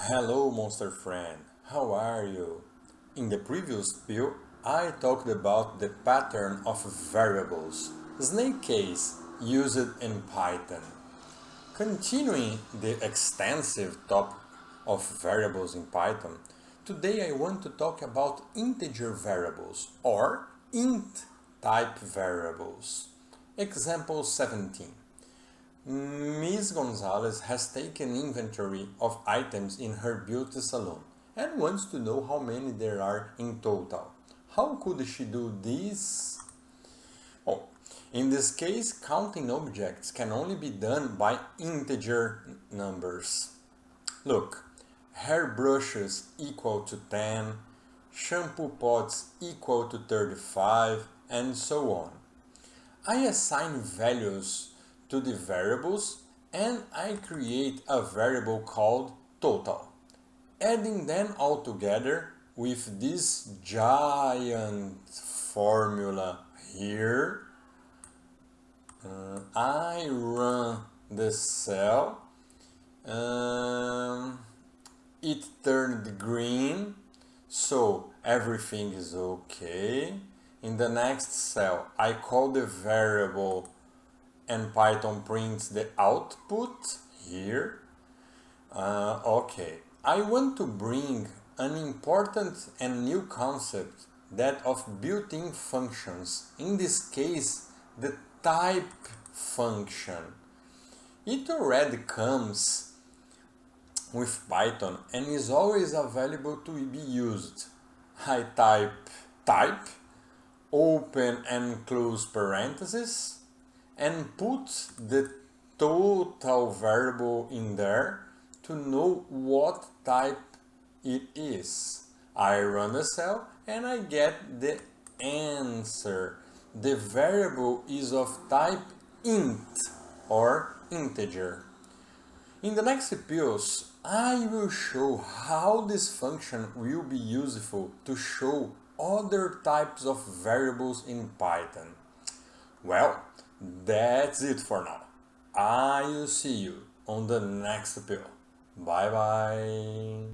Hello monster friend, how are you? In the previous video, I talked about the pattern of variables, snake case, used in Python. Continuing the extensive topic of variables in Python, today I want to talk about integer variables or int type variables. Example 17. Ms. Gonzalez has taken inventory of items in her beauty salon and wants to know how many there are in total. How could she do this? Oh, in this case, counting objects can only be done by integer numbers. Look, hair brushes equal to 10, shampoo pots equal to 35, and so on. I assign values to the variables and I create a variable called total. Adding them all together with this giant formula here, I run the cell, it turned green, so everything is okay. In the next cell, I call the variable and Python prints the output here. Okay, I want to bring an important and new concept, that of built-in functions. In this case, the type function. It already comes with Python and is always available to be used. I type, open and close parentheses, and put the total variable in there to know what type it is. I run the cell and I get the answer. The variable is of type int or integer. In the next videos, I will show how this function will be useful to show other types of variables in Python. Well, that's it for now. I will see you on the next video. Bye bye.